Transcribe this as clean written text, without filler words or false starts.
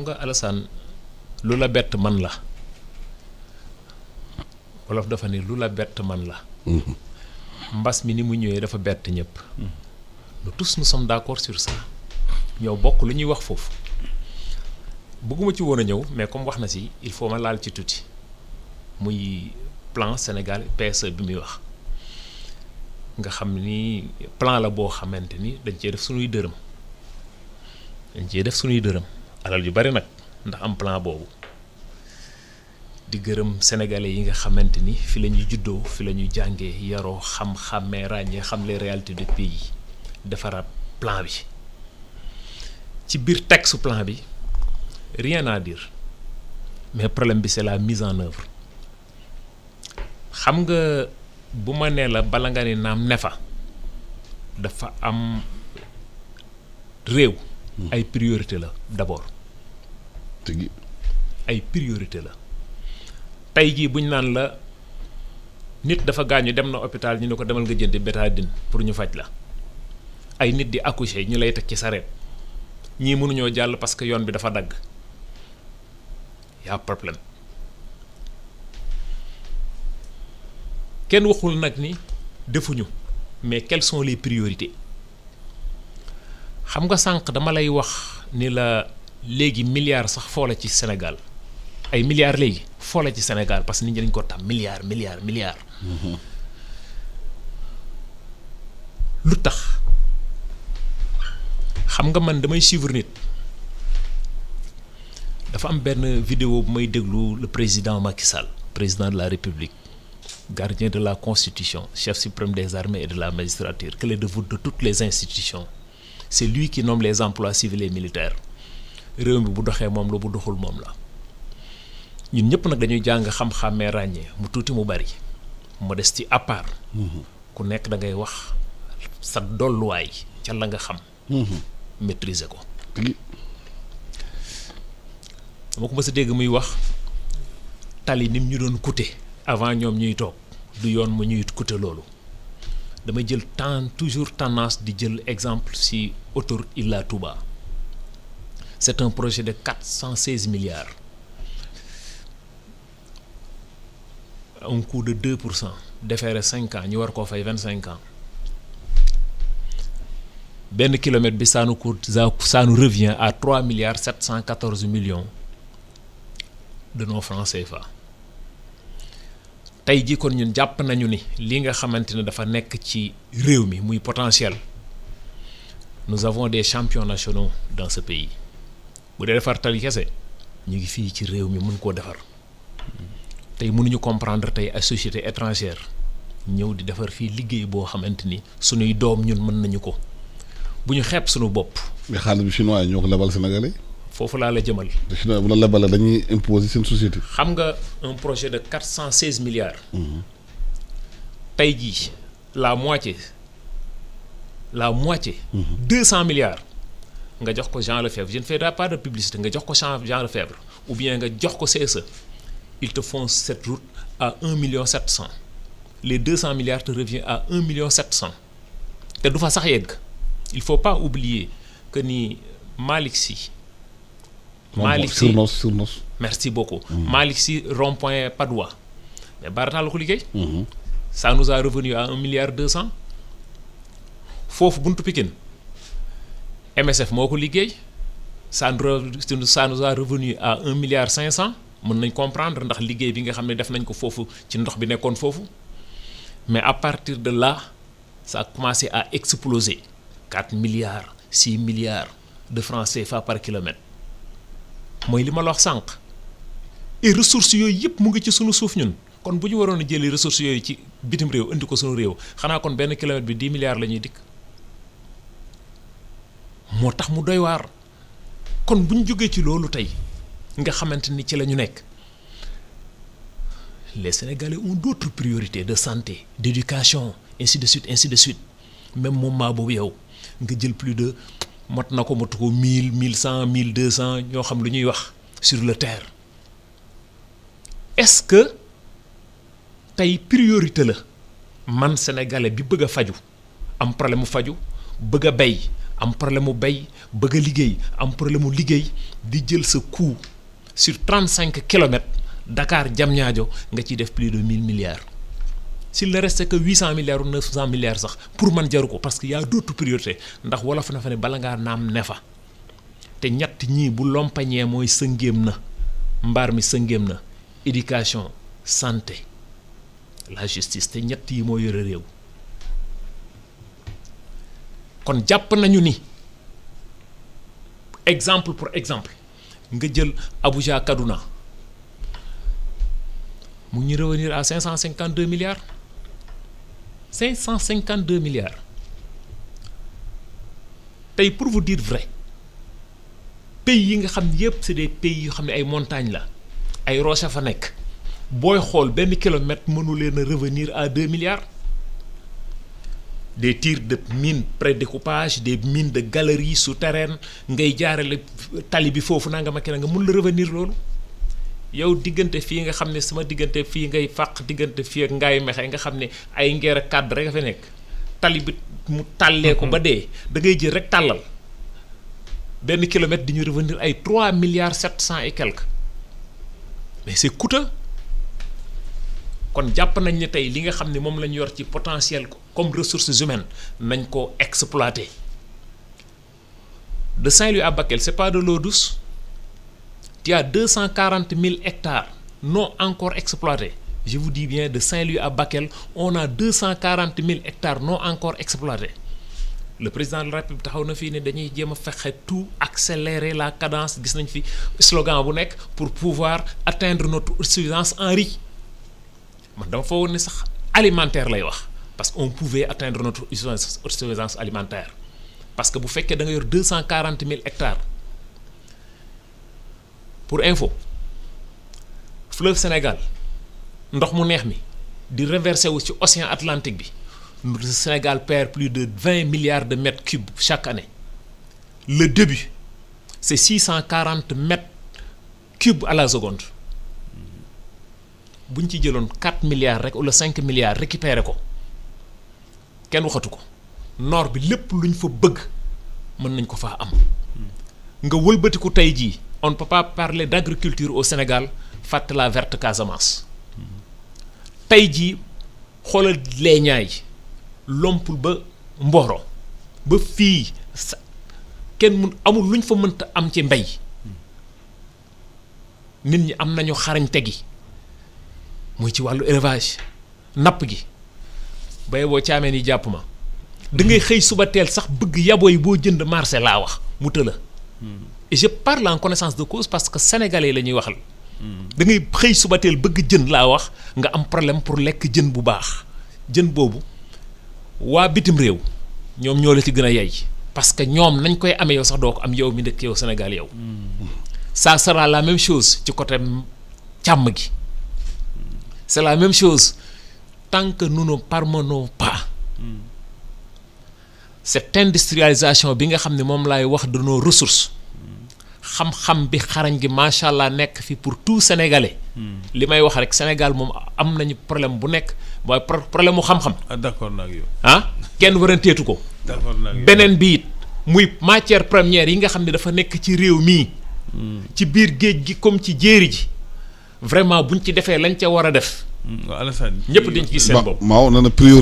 nga Alassane lu la bett man la wolof dafa ne lu la bett man la mbas mi ni mu ñëwee dafa bett ñëpp nous tous nous sommes d'accord sur ça ñoo bokk lu ñuy wax foofu bëgguma ci woon a ñëw mais comme wax na si il faut ma laal ci tuuti muy plan Sénégal PSE bi muy wax nga xam ni plan la boo xamante ni dañ cee def suñuy dërëm alal yu bari nag ndax am plan boobu di gërëm sénégalais yi nga xamante ni fi la ñuy juddoo fi la ñuy jàngee yaroo xam-xàmmee ràññee xam les réalités du pays defaraat plan bi ci biir texte plan bi rien à dire mais problème bi c'est la mise en œuvre xam nga bu ma nee la bala nga ni naam ne fa dafa am réew ay priorité la d'abord ay priorité la tey jii buñ naan la nit dafa gaañu dem na hôpital ñu ne ko demal nga jëndi bétadine pour ñu faj la ay nit di accoucher ñu lay teg ci sareet ñii mënuñoo jàll parce que yoon bi dafa dagg y'a problème kenn waxul nag ni defuñu mais quelles sont les priorités xam nga sànq dama lay wax ni la léegi milliards sax foo la ci Sénégal ay milliards léegi foo la ci Sénégal parce que nit ñi dañ ko tam milliards. lu tax xam nga man damay suivre nit dafa am benn vidéo bu may déglu le président Macky Sall président de la République gardien de la Constitution chef suprême des armées et de la magistrature clé de voûte de toutes les institutions c'est lui qui nomme les emplois civils et militaires réew mi bu doxee moom la bu doxul moom la ñun ñëpp nag dañuy jàng xam-xàmmee ràññee mu tuuti mu bari modestie à part ku nekk da ngay wax sa dolluwaay ca la nga xam maîtriser ko dama ko mës a dégg muy wax tali nim ñu doon coûter avant ñoom ñuy toog du yoon mu ñuy coûter loolu damay jël toujours tendance di jël exemple si autoroute Ila Touba c'est un projet de 416 milliards un coût de 2% déféré 5 ans ñu war koo fay 25 ans benn kilomètre bi ça nous revient à 3 milliards 714 millions de nos francs CFA tey jii kon ñun jàpp nañu ni li nga xamante ne dafa nekk ci réew mi muy potentiel nous avons des champions nationaux dans ce pays bu dee defar tali kese ñu ngi fii ci réew mi mën koo defar tey mënuñu comprendre tey ay société étrangère ñëw di defar fii liggéey boo xamante ni suñuy doom ñun mën nañu ko bu ñu xeeb suñu bopp. mais xaalis bi chinois yi ñoo ko lebal Sénégalais. foofu laa la jëmal. te chinois bu la lebalee dañuy imposer seen société. xam nga un projet de 416 milliards. tey jii la moitié. 200 milliards. nga jox ko Jean Lefebvre je ne fais pas de publicité nga jox ko Jean Lefebvre ou bien nga jox ko CSE ils te font cette route à 1,7 million les 200 milliards te revient à 1,7 million te du fa sax yegg il faut pas oublier que ni Malick Sy. surnos merci beaucoup. Malick Sy rond-point Padoua mais Baratal la ko liggéey. ça nous a revenu à 1,2 milliard foofu buntu Pikine MSF moo ko liggéey ça nous a revenu à 1,5 milliard mën nañ comprendre ndax liggéey bi nga xam ne def nañ ko foofu ci ndox bi nekkoon foofu mais à partir de là ça a commencé à exploser 4 milliards 6 milliards de francs CFA par kilomètre mooy li ma la wax sànq et ressources yooyu yëpp mu ngi ci sunu suuf ñun kon bu ñu waroon a jëli ressources yooyu ci bitim réew indi ko sunu réew xanaa kon benn kilomètre bi 10 milliards la ñuy dikk moo tax mu doy waar kon bu ñu jógee ci loolu tey nga xamante ni ci la ñu nekk les Sénégalais ont d'autres priorités de santé d'éducation ainsi de suite même moment boobu yow nga jël plus de mot na ko motu ko 1000 1100 1200 ñoo xam lu ñuy wax sur le terre est-ce que tey priorité la man Sénégalais bi bëgg a faju am problème mu faju bëgg a bay am problème mu bay bëgg a liggéey am problème mu liggéey di jël sa coût sur 35 kilomètres Dakar Diamniadio nga ciy def plus de 1000 milliards s'il ne reste que 800 milliards ou 900 milliards sax pour man jaru ko parce que y a d'autres priorités ndax wolof na fa ne bala ngaa naam ne fa te ñett ñii bu lompañee mooy sëngéem na mbaar mi sëngéem na éducation santé la justice te ñett yi moo yore réew kon jàpp nañu ni exemple pour exemple nga jël Abuja Kaduna mu ngi revenir à 552 milliards 552 milliards tey pour vous dire vrai pays yi nga xam ne yëpp c'est des pays yoo xam ne ay montagnes la ay roches fa nekk booy xool benn kilomètre mënu leen a revenir à 2 milliards des tirs de mines pré-découpage des mines de galeries souterraines ngay jaarale tali bi foofu naa nga ma kenn nga mun la revenir loolu yow diggante fii nga xam ne sama diggante fii ngay fàq diggante fii ak ngaay mexe nga xam ne ay ngeer ak kàdd rek a fa nekk tali bi mu tàllee ko ba dee da ngay jël rek tàllal benn kilomètre di ñu revenir ay 3 milliards 700 et quelques mais c'est coûteux kon jàpp nañ ne tey li nga xam ne moom la ñu yor ci potentiel comme ressources humaines nañ ko exploiter de Saint-Louis à Bakel c'est pas de l'eau douce il y a 240 000 hectares non encore exploités je vous dis bien de Saint-Louis à Bakel on a 240 000 hectares non encore exploités le président de la République taxaw na fii ne dañuy jéem a fexe tout accélérer la cadence gis nañ fi slogan bu nekk pour pouvoir atteindre notre autosuffisance en riz man dama fa woon ne sax alimentaire lay wax parce qu'on pouvait atteindre notre autosuffisance alimentaire parce que bu fekkee da nga yor 240 000 hectares pour info fleuve Sénégal ndox mu neex mi di reverser wu ci océan Atlantique bi le Sénégal perd plus de 20 milliards de mètres cubes chaque année le début c'est 640 mètres cubes à la seconde bu ñu ci jëloon 4 milliards rek wala 5 milliards récupérer ko kenn waxatu ko nord bi lépp lu ñu fa bëgg mën nañ ko faa am nga wëlbatiku tey jii on ne peut pas parler d'agriculture au Sénégal fàtte la verte Casamance tey jii xoolal leeñaay lompul ba Mboro ba fii kenn mun amul luñ fa mënta am ci mbay nit ñi am nañu xarañte gi muy ci wàllu élevage napp gi bay boo caameen yi jàpp ma da ngay xëy suba teel sax bëgg yaboo yi boo jënd marché laa wax mu tëla et je parle en connaissance de cause parce que sénégalais la ñuy waxal da ngay xëy suba teel bëgg jën laa wax nga am problème pour lekk jën bu baax jën boobu waa bitim réew ñoom ñoo la ci gën a yey parce que ñoom nañ koy amee yow sax doo ko am yow mi dëkk yow Sénégal yow ça sera la même chose ci côté càmm gi c'est la même chose tant que nous ne parvenons pas cette industrialisation bi nga xam ne moom laay wax de nos ressources xam-xam bi xarañ gi macha allah nekk fi pour tout sénégalais. li may wax rek Sénégal moom am nañu problème bu nekk mooy problème mu xam-xam. ah d'accord naa ak yow. ah kenn waranteetu ko. d'accord naa ak yow. beneen bi it muy matière première yi nga xam ne dafa nekk ci réew mii. ci biir géej gi comme ci jéeri ji vraiment buñ ci defee lañ ca war a def. Alassane ñëpp dañ ci gis seen bopp. Maaw na priorité